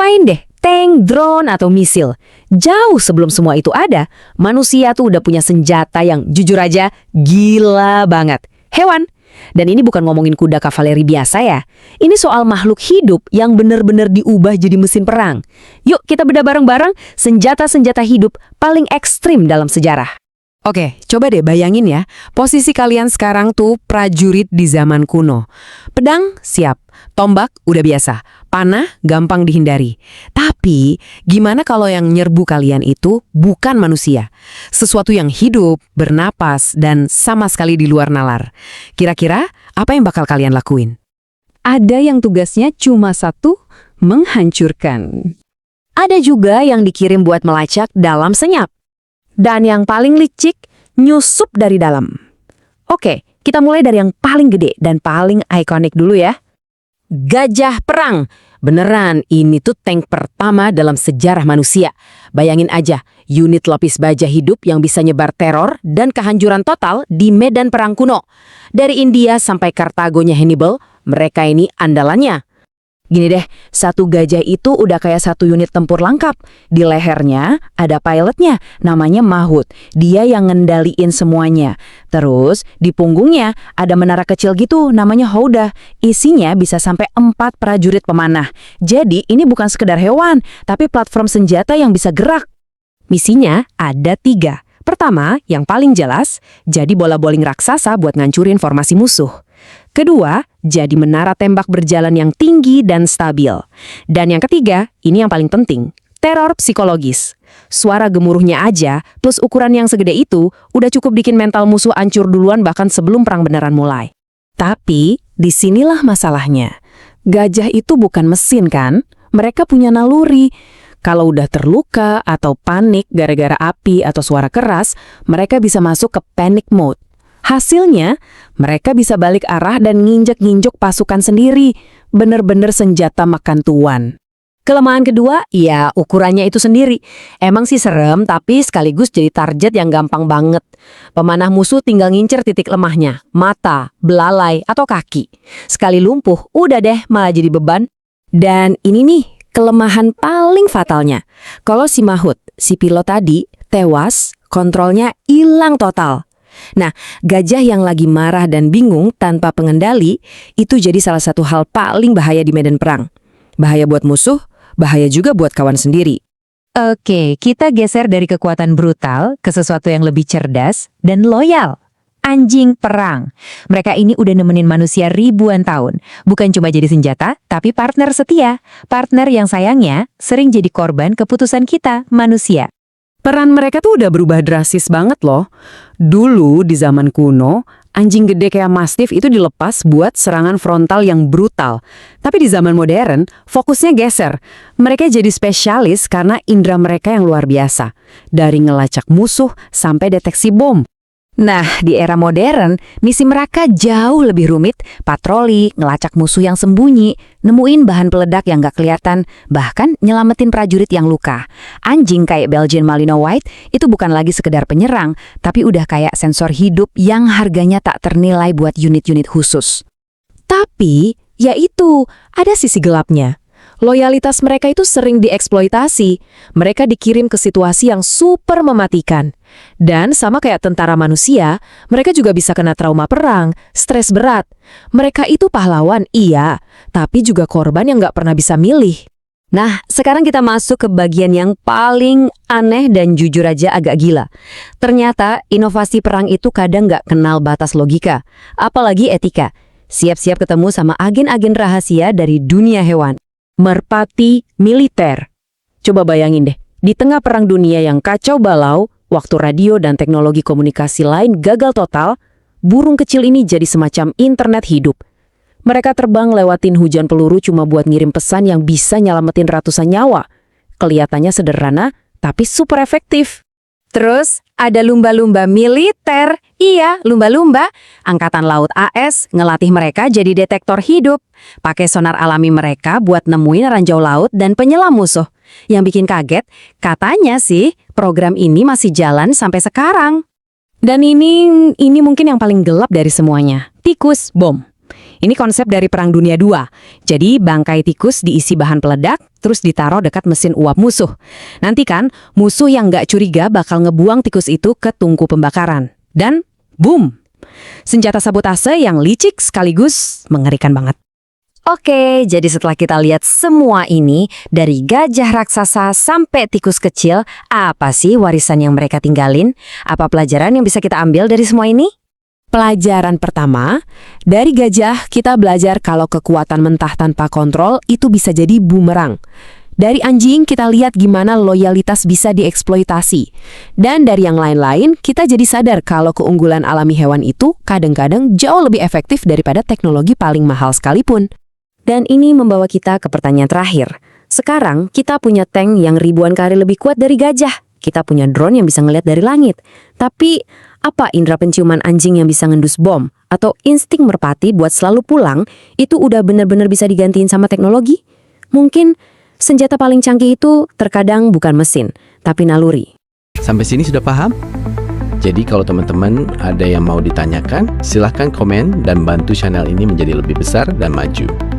Lupain deh tank, drone, atau misil. Jauh sebelum semua itu ada, manusia tuh udah punya senjata yang jujur aja gila banget. Hewan. Dan ini bukan ngomongin kuda kavaleri biasa ya. Ini soal makhluk hidup yang benar-benar diubah jadi mesin perang. Yuk kita bedah bareng-bareng senjata-senjata hidup paling ekstrim dalam sejarah. Oke, coba deh bayangin ya, posisi kalian sekarang tuh prajurit di zaman kuno. Pedang siap, tombak udah biasa, panah gampang dihindari. Tapi, gimana kalau yang nyerbu kalian itu bukan manusia? Sesuatu yang hidup, bernapas, dan sama sekali di luar nalar. Kira-kira apa yang bakal kalian lakuin? Ada yang tugasnya cuma satu, menghancurkan. Ada juga yang dikirim buat melacak dalam senyap. Dan yang paling licik, nyusup dari dalam. Oke, kita mulai dari yang paling gede dan paling ikonik dulu ya. Gajah perang. Beneran, ini tuh tank pertama dalam sejarah manusia. Bayangin aja, unit lapis baja hidup yang bisa nyebar teror dan kehancuran total di medan perang kuno. Dari India sampai Kartagonya Hannibal, mereka ini andalannya. Gini deh, satu gajah itu udah kayak satu unit tempur lengkap. Di lehernya ada pilotnya, namanya Mahut. Dia yang ngendaliin semuanya. Terus di punggungnya ada menara kecil gitu, namanya Howdah. Isinya bisa sampai 4 prajurit pemanah. Jadi ini bukan sekedar hewan, tapi platform senjata yang bisa gerak. Misinya ada 3. Pertama, yang paling jelas, jadi bola bowling raksasa buat ngancurin formasi musuh. Kedua, jadi menara tembak berjalan yang tinggi dan stabil. Dan yang ketiga, ini yang paling penting, teror psikologis. Suara gemuruhnya aja, plus ukuran yang segede itu, udah cukup bikin mental musuh hancur duluan bahkan sebelum perang beneran mulai. Tapi, disinilah masalahnya. Gajah itu bukan mesin kan? Mereka punya naluri. Kalau udah terluka atau panik gara-gara api atau suara keras, mereka bisa masuk ke panic mode. Hasilnya, mereka bisa balik arah dan nginjek-nginjek pasukan sendiri. Bener-bener senjata makan tuan. Kelemahan kedua, ya ukurannya itu sendiri. Emang sih serem, tapi sekaligus jadi target yang gampang banget. Pemanah musuh tinggal ngincer titik lemahnya, mata, belalai, atau kaki. Sekali lumpuh, udah deh malah jadi beban. Dan ini nih, kelemahan paling fatalnya. Kalau si Mahut, si pilot tadi, tewas, kontrolnya hilang total. Nah, gajah yang lagi marah dan bingung tanpa pengendali, itu jadi salah satu hal paling bahaya di medan perang. Bahaya buat musuh, bahaya juga buat kawan sendiri. Oke, kita geser dari kekuatan brutal ke sesuatu yang lebih cerdas dan loyal. Anjing perang. Mereka ini udah nemenin manusia ribuan tahun. Bukan cuma jadi senjata, tapi partner setia. Partner yang sayangnya sering jadi korban keputusan kita, manusia. Peran mereka tuh udah berubah drastis banget loh. Dulu di zaman kuno, anjing gede kayak Mastiff itu dilepas buat serangan frontal yang brutal. Tapi di zaman modern, fokusnya geser. Mereka jadi spesialis karena indera mereka yang luar biasa. Dari ngelacak musuh sampai deteksi bom. Nah, di era modern, misi mereka jauh lebih rumit, patroli, ngelacak musuh yang sembunyi, nemuin bahan peledak yang gak kelihatan, bahkan nyelamatin prajurit yang luka. Anjing kayak Belgian Malinois White itu bukan lagi sekedar penyerang, tapi udah kayak sensor hidup yang harganya tak ternilai buat unit-unit khusus. Tapi, ya itu, ada sisi gelapnya. Loyalitas mereka itu sering dieksploitasi. Mereka dikirim ke situasi yang super mematikan. Dan sama kayak tentara manusia, mereka juga bisa kena trauma perang, stres berat. Mereka itu pahlawan, iya, tapi juga korban yang nggak pernah bisa milih. Nah, sekarang kita masuk ke bagian yang paling aneh dan jujur aja agak gila. Ternyata inovasi perang itu kadang nggak kenal batas logika, apalagi etika. Siap-siap ketemu sama agen-agen rahasia dari dunia hewan. Merpati militer. Coba bayangin deh, di tengah perang dunia yang kacau balau, waktu radio dan teknologi komunikasi lain gagal total, burung kecil ini jadi semacam internet hidup. Mereka terbang lewatin hujan peluru cuma buat ngirim pesan yang bisa nyelamatin ratusan nyawa. Kelihatannya sederhana, tapi super efektif. Terus, ada lumba-lumba militer. Iya, lumba-lumba. Angkatan Laut AS ngelatih mereka jadi detektor hidup. Pakai sonar alami mereka buat nemuin ranjau laut dan penyelam musuh. Yang bikin kaget, katanya sih program ini masih jalan sampai sekarang. Dan ini mungkin yang paling gelap dari semuanya. Tikus bom. Ini konsep dari Perang Dunia II. Jadi bangkai tikus diisi bahan peledak, terus ditaruh dekat mesin uap musuh. Nanti kan, musuh yang nggak curiga bakal ngebuang tikus itu ke tungku pembakaran. Dan, boom! Senjata sabotase yang licik sekaligus mengerikan banget. Oke, jadi setelah kita lihat semua ini, dari gajah raksasa sampai tikus kecil, apa sih warisan yang mereka tinggalin? Apa pelajaran yang bisa kita ambil dari semua ini? Pelajaran pertama, dari gajah kita belajar kalau kekuatan mentah tanpa kontrol itu bisa jadi bumerang. Dari anjing kita lihat gimana loyalitas bisa dieksploitasi. Dan dari yang lain-lain kita jadi sadar kalau keunggulan alami hewan itu kadang-kadang jauh lebih efektif daripada teknologi paling mahal sekalipun. Dan ini membawa kita ke pertanyaan terakhir. Sekarang kita punya tank yang ribuan kali lebih kuat dari gajah. Kita punya drone yang bisa ngeliat dari langit. Tapi, apa indera penciuman anjing yang bisa ngendus bom? Atau insting merpati buat selalu pulang, itu udah benar-benar bisa digantiin sama teknologi? Mungkin senjata paling canggih itu terkadang bukan mesin, tapi naluri. Sampai sini sudah paham? Jadi kalau teman-teman ada yang mau ditanyakan, silahkan komen dan bantu channel ini menjadi lebih besar dan maju.